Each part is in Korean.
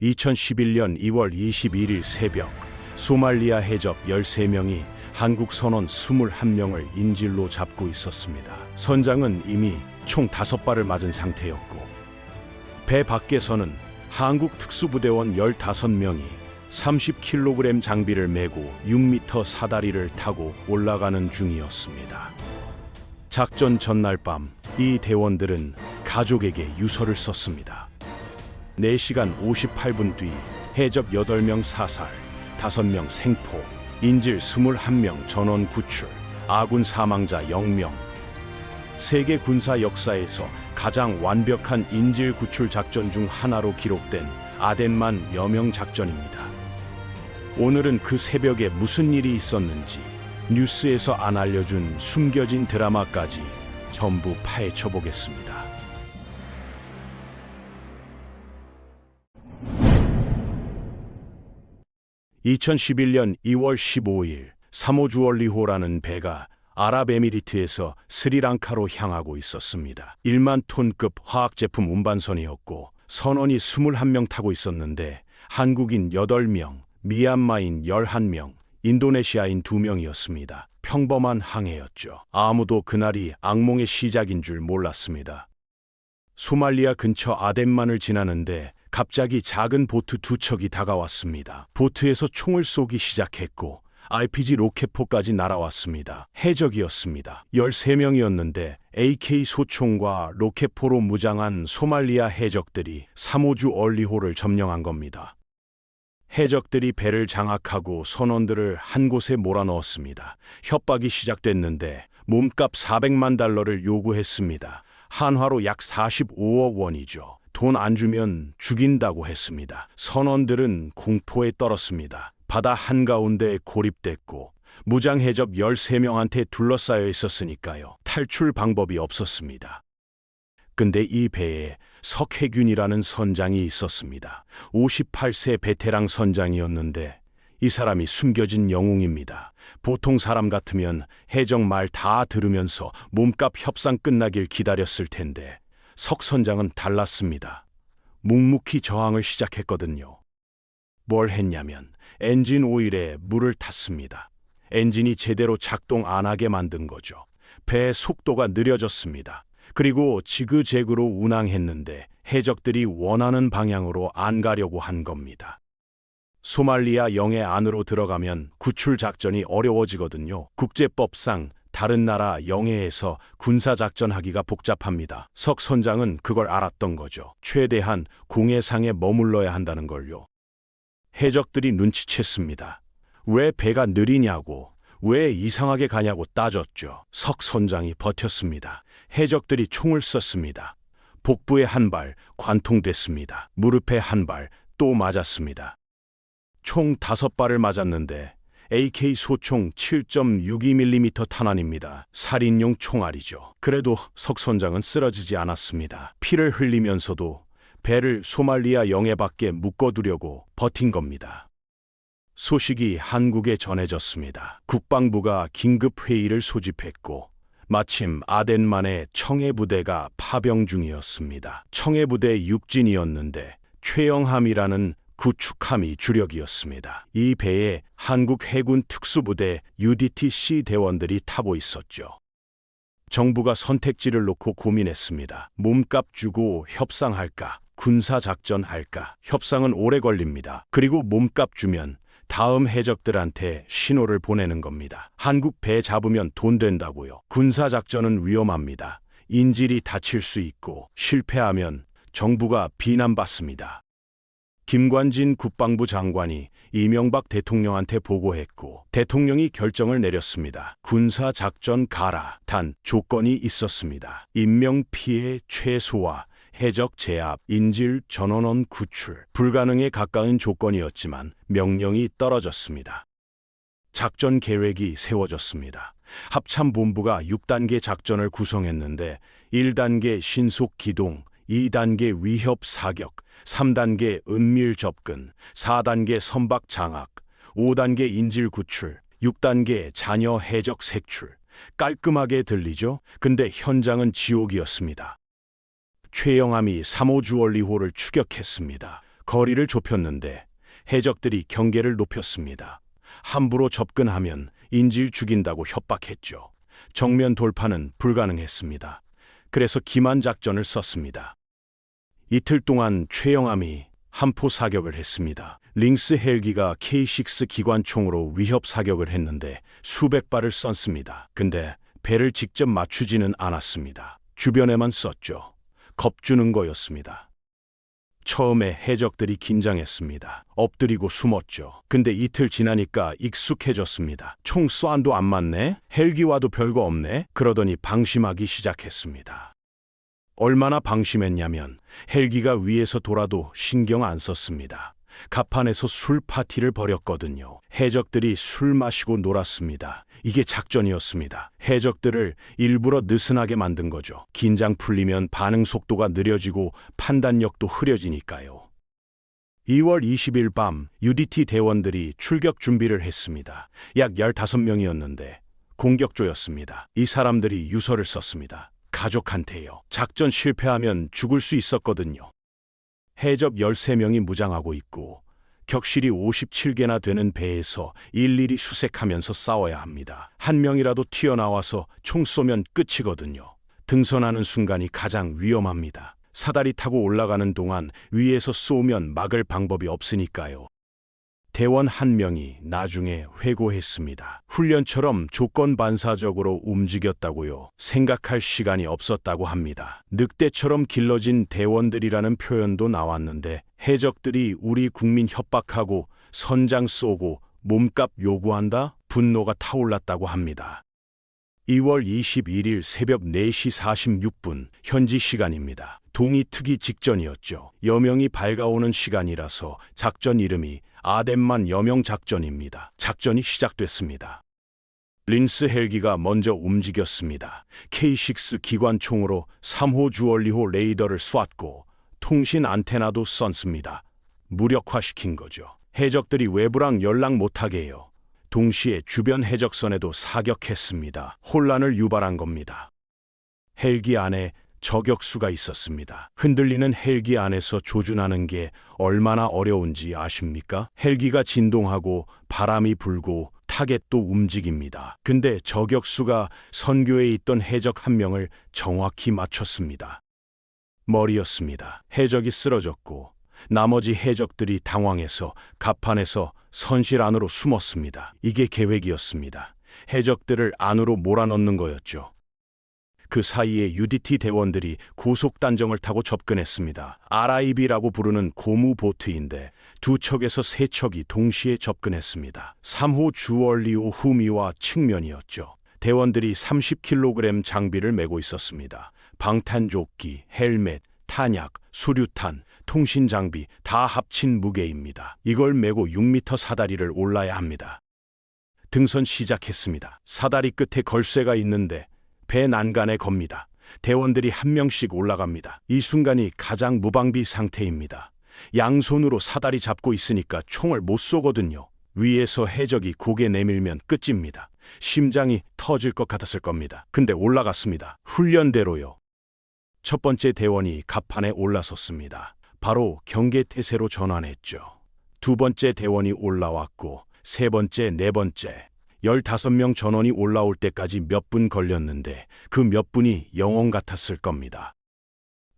2011년 2월 21일 새벽 소말리아 해적 13명이 한국 선원 21명을 인질로 잡고 있었습니다. 선장은 이미 총 5발을 맞은 상태였고 배 밖에서는 한국 특수부대원 15명이 30kg 장비를 메고 6m 사다리를 타고 올라가는 중이었습니다. 작전 전날 밤 이 대원들은 가족에게 유서를 썼습니다. 4시간 58분 뒤 해적 8명 사살, 5명 생포, 인질 21명 전원 구출, 아군 사망자 0명. 세계 군사 역사에서 가장 완벽한 인질 구출 작전 중 하나로 기록된 아덴만 여명 작전입니다. 오늘은 그 새벽에 무슨 일이 있었는지 뉴스에서 안 알려준 숨겨진 드라마까지 전부 파헤쳐 보겠습니다. (2011년 2월 15일) 사모주얼리호라는 배가 아랍에미리트에서 스리랑카로 향하고 있었습니다. 1만 톤급 화학제품 운반선이었고 선원이 21명 타고 있었는데 한국인 8명, 미얀마인 11명, 인도네시아인 2명이었습니다. 평범한 항해였죠. 아무도 그날이 악몽의 시작인 줄 몰랐습니다. 소말리아 근처 아덴만을 지나는데 갑자기 작은 보트 2척이 다가왔습니다. 보트에서 총을 쏘기 시작했고 RPG 로켓포까지 날아왔습니다. 해적이었습니다. 13명이었는데 AK 소총과 로켓포로 무장한 소말리아 해적들이 사모주 얼리호를 점령한 겁니다. 해적들이 배를 장악하고 선원들을 한 곳에 몰아넣었습니다. 협박이 시작됐는데 몸값 400만 달러를 요구했습니다. 한화로 약 45억 원이죠. 돈 안 주면 죽인다고 했습니다. 선원들은 공포에 떨었습니다. 바다 한가운데에 고립됐고 무장해적 13명한테 둘러싸여 있었으니까요. 탈출 방법이 없었습니다. 근데 이 배에 석혜균이라는 선장이 있었습니다. 58세 베테랑 선장이었는데 이 사람이 숨겨진 영웅입니다. 보통 사람 같으면 해적 말 다 들으면서 몸값 협상 끝나길 기다렸을 텐데 석 선장은 달랐습니다. 묵묵히 저항을 시작했거든요. 뭘 했냐면 엔진 오일에 물을 탔습니다. 엔진이 제대로 작동 안 하게 만든 거죠. 배의 속도가 느려졌습니다. 그리고 지그재그로 운항했는데 해적들이 원하는 방향으로 안 가려고 한 겁니다. 소말리아 영해 안으로 들어가면 구출 작전이 어려워지거든요. 국제법상 다른 나라 영해에서 군사작전하기가 복잡합니다. 석 선장은 그걸 알았던 거죠. 최대한 공해상에 머물러야 한다는 걸요. 해적들이 눈치챘습니다. 왜 배가 느리냐고, 왜 이상하게 가냐고 따졌죠. 석 선장이 버텼습니다. 해적들이 총을 쐈습니다. 복부에 한 발 관통됐습니다. 무릎에 한 발 또 맞았습니다. 총 5발을 맞았는데 AK 소총 7.62mm 탄환입니다. 살인용 총알이죠. 그래도 석 선장은 쓰러지지 않았습니다. 피를 흘리면서도 배를 소말리아 영해 밖에 묶어두려고 버틴 겁니다. 소식이 한국에 전해졌습니다. 국방부가 긴급 회의를 소집했고 마침 아덴만에 청해부대가 파병 중이었습니다. 청해부대 육진이었는데 최영함이라는 구축함이 주력이었습니다. 이 배에 한국 해군 특수부대 UDTC 대원들이 타고 있었죠. 정부가 선택지를 놓고 고민했습니다. 몸값 주고 협상할까? 군사작전 할까? 협상은 오래 걸립니다. 그리고 몸값 주면 다음 해적들한테 신호를 보내는 겁니다. 한국 배 잡으면 돈 된다고요. 군사작전은 위험합니다. 인질이 다칠 수 있고 실패하면 정부가 비난받습니다. 김관진 국방부 장관이 이명박 대통령한테 보고했고 대통령이 결정을 내렸습니다. 군사작전 가라. 단 조건이 있었습니다. 인명피해 최소화, 해적 제압, 인질 전원원 구출. 불가능에 가까운 조건이었지만 명령이 떨어졌습니다. 작전 계획이 세워졌습니다. 합참본부가 6단계 작전을 구성했는데 1단계 신속 기동, 2단계 위협 사격, 3단계 은밀 접근, 4단계 선박 장악, 5단계 인질 구출, 6단계 자녀 해적 색출. 깔끔하게 들리죠? 근데 현장은 지옥이었습니다. 최영함이 사모주얼리호를 추격했습니다. 거리를 좁혔는데 해적들이 경계를 높였습니다. 함부로 접근하면 인질 죽인다고 협박했죠. 정면 돌파는 불가능했습니다. 그래서 기만 작전을 썼습니다. 이틀 동안 최영암이 함포 사격을 했습니다. 링스 헬기가 K6 기관총으로 위협 사격을 했는데 수백 발을 쐈습니다. 근데 배를 직접 맞추지는 않았습니다. 주변에만 쐈죠. 겁주는 거였습니다. 처음에 해적들이 긴장했습니다. 엎드리고 숨었죠. 근데 이틀 지나니까 익숙해졌습니다. 총 쏴도 안 맞네? 헬기와도 별거 없네? 그러더니 방심하기 시작했습니다. 얼마나 방심했냐면 헬기가 위에서 돌아도 신경 안 썼습니다. 갑판에서 술 파티를 벌였거든요. 해적들이 술 마시고 놀았습니다. 이게 작전이었습니다. 해적들을 일부러 느슨하게 만든 거죠. 긴장 풀리면 반응 속도가 느려지고 판단력도 흐려지니까요. 2월 20일 밤 UDT 대원들이 출격 준비를 했습니다. 약 15명이었는데 공격조였습니다. 이 사람들이 유서를 썼습니다. 가족한테요. 작전 실패하면 죽을 수 있었거든요. 해적 13명이 무장하고 있고 격실이 57개나 되는 배에서 일일이 수색하면서 싸워야 합니다. 한 명이라도 튀어나와서 총 쏘면 끝이거든요. 등선하는 순간이 가장 위험합니다. 사다리 타고 올라가는 동안 위에서 쏘면 막을 방법이 없으니까요. 대원 한 명이 나중에 회고했습니다. 훈련처럼 조건 반사적으로 움직였다고요. 생각할 시간이 없었다고 합니다. 늑대처럼 길러진 대원들이라는 표현도 나왔는데 해적들이 우리 국민 협박하고 선장 쏘고 몸값 요구한다? 분노가 타올랐다고 합니다. 2월 21일 새벽 4시 46분 현지 시간입니다. 동이 트기 직전이었죠. 여명이 밝아오는 시간이라서 작전 이름이 아덴만 여명 작전입니다. 작전이 시작됐습니다. 린스 헬기가 먼저 움직였습니다. K6 기관총으로 3호 주얼리호 레이더를 쐈고 통신 안테나도 쐈습니다. 무력화시킨 거죠. 해적들이 외부랑 연락 못하게 해요. 동시에 주변 해적선에도 사격했습니다. 혼란을 유발한 겁니다. 헬기 안에 저격수가 있었습니다. 흔들리는 헬기 안에서 조준하는 게 얼마나 어려운지 아십니까? 헬기가 진동하고 바람이 불고 타겟도 움직입니다. 근데 저격수가 선교에 있던 해적 한 명을 정확히 맞췄습니다. 머리였습니다. 해적이 쓰러졌고 나머지 해적들이 당황해서 갑판에서 선실 안으로 숨었습니다. 이게 계획이었습니다. 해적들을 안으로 몰아넣는 거였죠. 그 사이에 UDT 대원들이 고속단정을 타고 접근했습니다. RIB라고 부르는 고무보트인데 두 척에서 세 척이 동시에 접근했습니다. 3호 주얼리호 후미와 측면이었죠. 대원들이 30kg 장비를 메고 있었습니다. 방탄조끼, 헬멧, 탄약, 수류탄, 통신장비 다 합친 무게입니다. 이걸 메고 6m 사다리를 올라야 합니다. 등선 시작했습니다. 사다리 끝에 걸쇠가 있는데 배 난간에 겁니다. 대원들이 한 명씩 올라갑니다. 이 순간이 가장 무방비 상태입니다. 양손으로 사다리 잡고 있으니까 총을 못 쏘거든요. 위에서 해적이 고개 내밀면 끝입니다. 심장이 터질 것 같았을 겁니다. 근데 올라갔습니다. 훈련대로요. 첫 번째 대원이 갑판에 올라섰습니다. 바로 경계태세로 전환했죠. 두 번째 대원이 올라왔고 세 번째, 네 번째 15명 전원이 올라올 때까지 몇 분 걸렸는데 그 몇 분이 영혼 같았을 겁니다.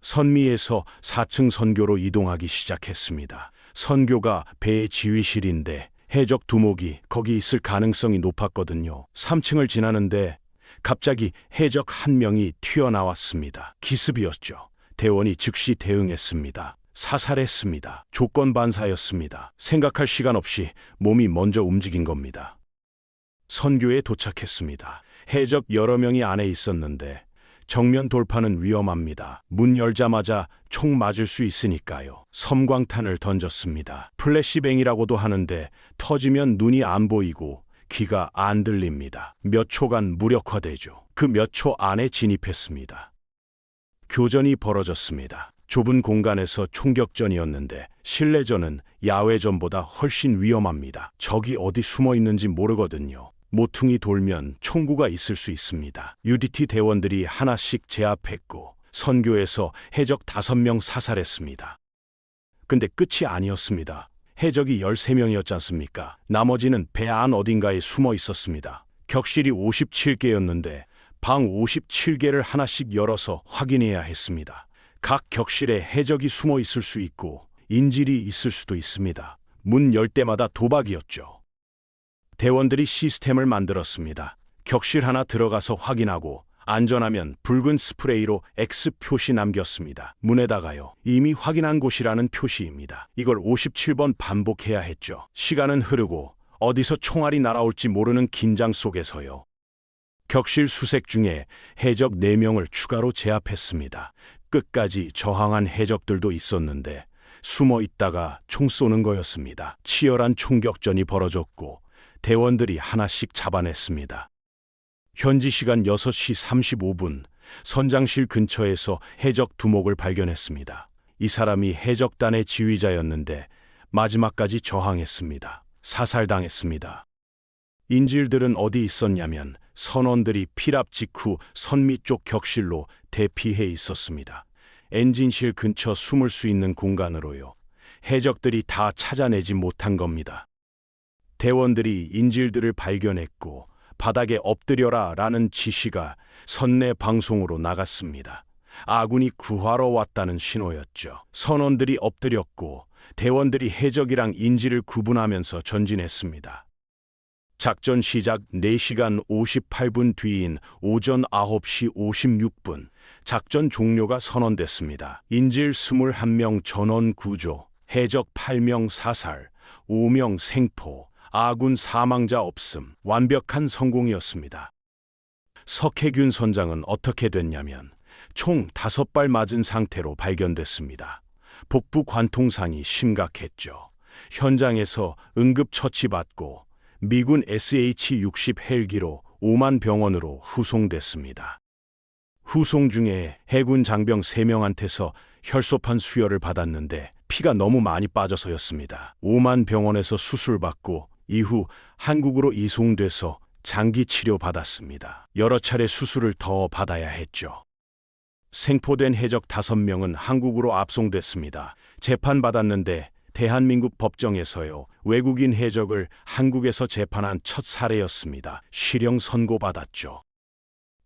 선미에서 4층 선교로 이동하기 시작했습니다. 선교가 배의 지휘실인데 해적 두목이 거기 있을 가능성이 높았거든요. 3층을 지나는데 갑자기 해적 한 명이 튀어나왔습니다. 기습이었죠. 대원이 즉시 대응했습니다. 사살했습니다. 조건 반사였습니다. 생각할 시간 없이 몸이 먼저 움직인 겁니다. 선교에 도착했습니다. 해적 여러 명이 안에 있었는데 정면 돌파는 위험합니다. 문 열자마자 총 맞을 수 있으니까요. 섬광탄을 던졌습니다. 플래시뱅이라고도 하는데 터지면 눈이 안 보이고 귀가 안 들립니다. 몇 초간 무력화되죠. 그 몇 초 안에 진입했습니다. 교전이 벌어졌습니다. 좁은 공간에서 총격전이었는데 실내전은 야외전보다 훨씬 위험합니다. 적이 어디 숨어 있는지 모르거든요. 모퉁이 돌면 총구가 있을 수 있습니다. UDT 대원들이 하나씩 제압했고 선교에서 해적 5명 사살했습니다. 근데 끝이 아니었습니다. 해적이 13명이었지 않습니까? 나머지는 배 안 어딘가에 숨어 있었습니다. 격실이 57개였는데 방 57개를 하나씩 열어서 확인해야 했습니다. 각 격실에 해적이 숨어 있을 수 있고 인질이 있을 수도 있습니다. 문 열 때마다 도박이었죠. 대원들이 시스템을 만들었습니다. 격실 하나 들어가서 확인하고 안전하면 붉은 스프레이로 X 표시 남겼습니다. 문에다가요. 이미 확인한 곳이라는 표시입니다. 이걸 57번 반복해야 했죠. 시간은 흐르고 어디서 총알이 날아올지 모르는 긴장 속에서요. 격실 수색 중에 해적 4명을 추가로 제압했습니다. 끝까지 저항한 해적들도 있었는데 숨어 있다가 총 쏘는 거였습니다. 치열한 총격전이 벌어졌고 대원들이 하나씩 잡아냈습니다. 현지 시간 6시 35분 선장실 근처에서 해적 두목을 발견했습니다. 이 사람이 해적단의 지휘자였는데 마지막까지 저항했습니다. 사살당했습니다. 인질들은 어디 있었냐면 선원들이 피랍 직후 선미 쪽 격실로 대피해 있었습니다. 엔진실 근처 숨을 수 있는 공간으로요. 해적들이 다 찾아내지 못한 겁니다. 대원들이 인질들을 발견했고 바닥에 엎드려라 라는 지시가 선내 방송으로 나갔습니다. 아군이 구하러 왔다는 신호였죠. 선원들이 엎드렸고 대원들이 해적이랑 인질을 구분하면서 전진했습니다. 작전 시작 4시간 58분 뒤인 오전 9시 56분 작전 종료가 선언됐습니다. 인질 21명 전원 구조, 해적 8명 사살, 5명 생포, 아군 사망자 없음, 완벽한 성공이었습니다. 석혜균 선장은 어떻게 됐냐면 총 5발 맞은 상태로 발견됐습니다. 복부 관통상이 심각했죠. 현장에서 응급처치받고 미군 SH-60 헬기로 오만 병원으로 후송됐습니다. 후송 중에 해군 장병 3명한테서 혈소판 수혈을 받았는데 피가 너무 많이 빠져서였습니다. 오만 병원에서 수술받고 이후 한국으로 이송돼서 장기 치료받았습니다. 여러 차례 수술을 더 받아야 했죠. 생포된 해적 5명은 한국으로 압송됐습니다. 재판받았는데 대한민국 법정에서요. 외국인 해적을 한국에서 재판한 첫 사례였습니다. 실형 선고받았죠.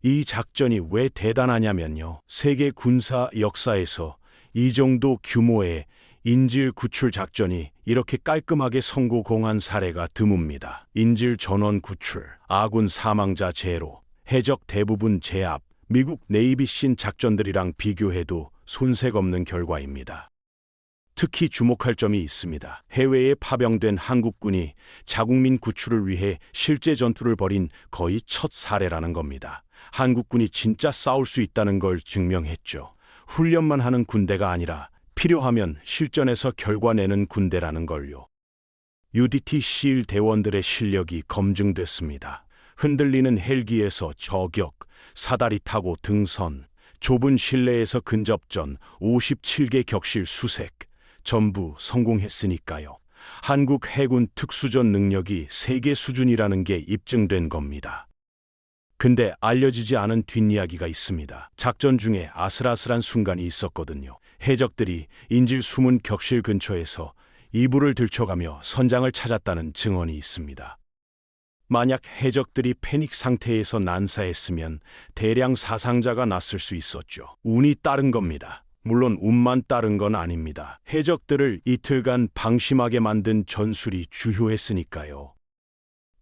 이 작전이 왜 대단하냐면요. 세계 군사 역사에서 이 정도 규모의 인질 구출 작전이 이렇게 깔끔하게 성공한 사례가 드뭅니다. 인질 전원 구출, 아군 사망자 제로, 해적 대부분 제압, 미국 네이비신 작전들이랑 비교해도 손색 없는 결과입니다. 특히 주목할 점이 있습니다. 해외에 파병된 한국군이 자국민 구출을 위해 실제 전투를 벌인 거의 첫 사례라는 겁니다. 한국군이 진짜 싸울 수 있다는 걸 증명했죠. 훈련만 하는 군대가 아니라 필요하면 실전에서 결과 내는 군대라는 걸요. UDT 시일 대원들의 실력이 검증됐습니다. 흔들리는 헬기에서 저격, 사다리 타고 등선, 좁은 실내에서 근접전, 57개 격실 수색, 전부 성공했으니까요. 한국 해군 특수전 능력이 세계 수준이라는 게 입증된 겁니다. 근데 알려지지 않은 뒷이야기가 있습니다. 작전 중에 아슬아슬한 순간이 있었거든요. 해적들이 인질 숨은 격실 근처에서 이불을 들쳐가며 선장을 찾았다는 증언이 있습니다. 만약 해적들이 패닉 상태에서 난사했으면 대량 사상자가 났을 수 있었죠. 운이 따른 겁니다. 물론 운만 따른 건 아닙니다. 해적들을 이틀간 방심하게 만든 전술이 주요했으니까요.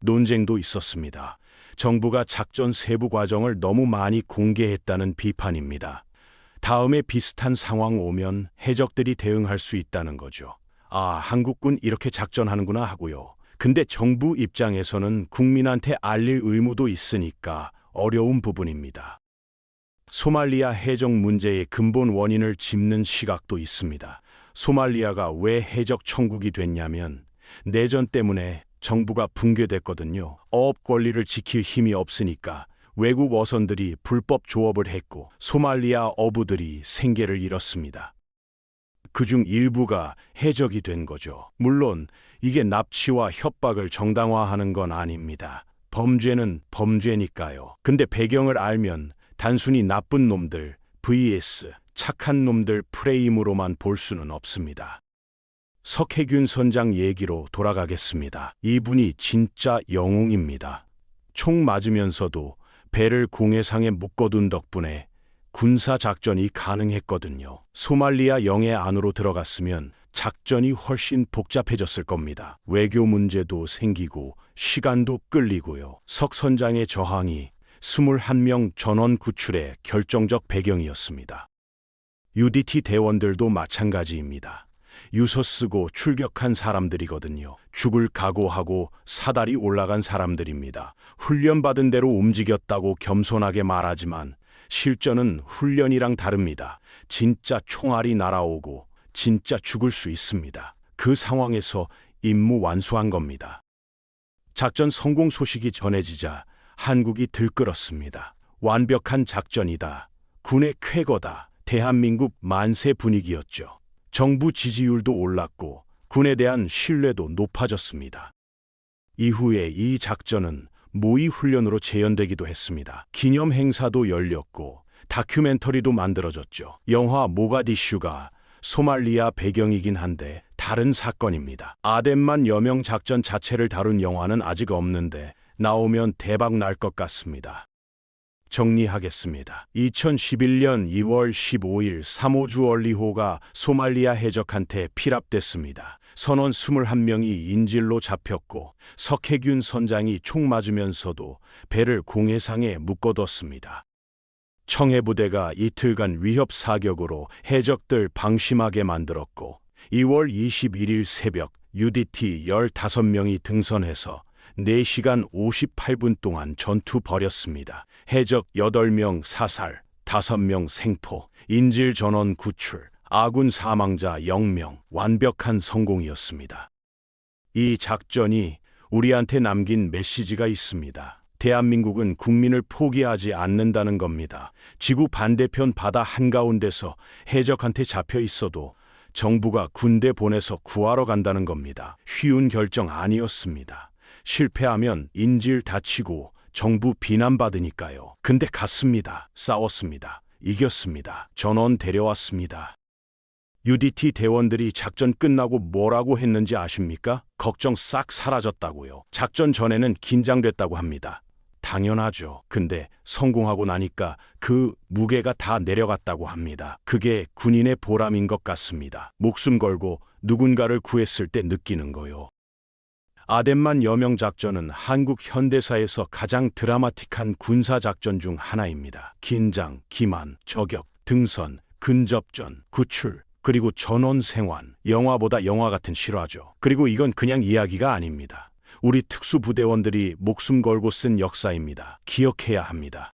논쟁도 있었습니다. 정부가 작전 세부 과정을 너무 많이 공개했다는 비판입니다. 다음에 비슷한 상황 오면 해적들이 대응할 수 있다는 거죠. 아, 한국군 이렇게 작전하는구나 하고요. 근데 정부 입장에서는 국민한테 알릴 의무도 있으니까 어려운 부분입니다. 소말리아 해적 문제의 근본 원인을 짚는 시각도 있습니다. 소말리아가 왜 해적 천국이 됐냐면 내전 때문에 정부가 붕괴됐거든요. 어업 권리를 지킬 힘이 없으니까 외국 어선들이 불법 조업을 했고 소말리아 어부들이 생계를 잃었습니다. 그중 일부가 해적이 된 거죠. 물론 이게 납치와 협박을 정당화하는 건 아닙니다. 범죄는 범죄니까요. 근데 배경을 알면 단순히 나쁜 놈들 vs 착한 놈들 프레임으로만 볼 수는 없습니다. 석혜균 선장 얘기로 돌아가겠습니다. 이분이 진짜 영웅입니다. 총 맞으면서도 배를 공해상에 묶어둔 덕분에 군사작전이 가능했거든요. 소말리아 영해 안으로 들어갔으면 작전이 훨씬 복잡해졌을 겁니다. 외교 문제도 생기고 시간도 끌리고요. 석 선장의 저항이 21명 전원 구출의 결정적 배경이었습니다. UDT 대원들도 마찬가지입니다. 유서 쓰고 출격한 사람들이거든요. 죽을 각오하고 사다리 올라간 사람들입니다. 훈련받은 대로 움직였다고 겸손하게 말하지만 실전은 훈련이랑 다릅니다. 진짜 총알이 날아오고 진짜 죽을 수 있습니다. 그 상황에서 임무 완수한 겁니다. 작전 성공 소식이 전해지자 한국이 들끓었습니다. 완벽한 작전이다. 군의 쾌거다. 대한민국 만세 분위기였죠. 정부 지지율도 올랐고 군에 대한 신뢰도 높아졌습니다. 이후에 이 작전은 모의 훈련으로 재현되기도 했습니다. 기념 행사도 열렸고 다큐멘터리도 만들어졌죠. 영화 모가디슈가 소말리아 배경이긴 한데 다른 사건입니다. 아덴만 여명 작전 자체를 다룬 영화는 아직 없는데 나오면 대박 날 것 같습니다. 정리하겠습니다. 2011년 2월 15일 3호주 얼리호가 소말리아 해적한테 피랍됐습니다. 선원 21명이 인질로 잡혔고 석혜균 선장이 총 맞으면서도 배를 공해상에 묶어뒀습니다. 청해부대가 이틀간 위협 사격으로 해적들 방심하게 만들었고 2월 21일 새벽 UDT 15명이 등선해서 4시간 58분 동안 전투 벌였습니다. 해적 8명 사살, 5명 생포, 인질 전원 구출, 아군 사망자 0명, 완벽한 성공이었습니다. 이 작전이 우리한테 남긴 메시지가 있습니다. 대한민국은 국민을 포기하지 않는다는 겁니다. 지구 반대편 바다 한가운데서 해적한테 잡혀 있어도 정부가 군대 보내서 구하러 간다는 겁니다. 쉬운 결정 아니었습니다. 실패하면 인질 다치고 정부 비난받으니까요. 근데 갔습니다. 싸웠습니다. 이겼습니다. 전원 데려왔습니다. UDT 대원들이 작전 끝나고 뭐라고 했는지 아십니까? 걱정 싹 사라졌다고요. 작전 전에는 긴장됐다고 합니다. 당연하죠. 근데 성공하고 나니까 그 무게가 다 내려갔다고 합니다. 그게 군인의 보람인 것 같습니다. 목숨 걸고 누군가를 구했을 때 느끼는 거요. 아덴만 여명 작전은 한국 현대사에서 가장 드라마틱한 군사작전 중 하나입니다. 긴장, 기만, 저격, 등선, 근접전, 구출, 그리고 전원 생還. 영화보다 영화 같은 실화죠. 그리고 이건 그냥 이야기가 아닙니다. 우리 특수부대원들이 목숨 걸고 쓴 역사입니다. 기억해야 합니다.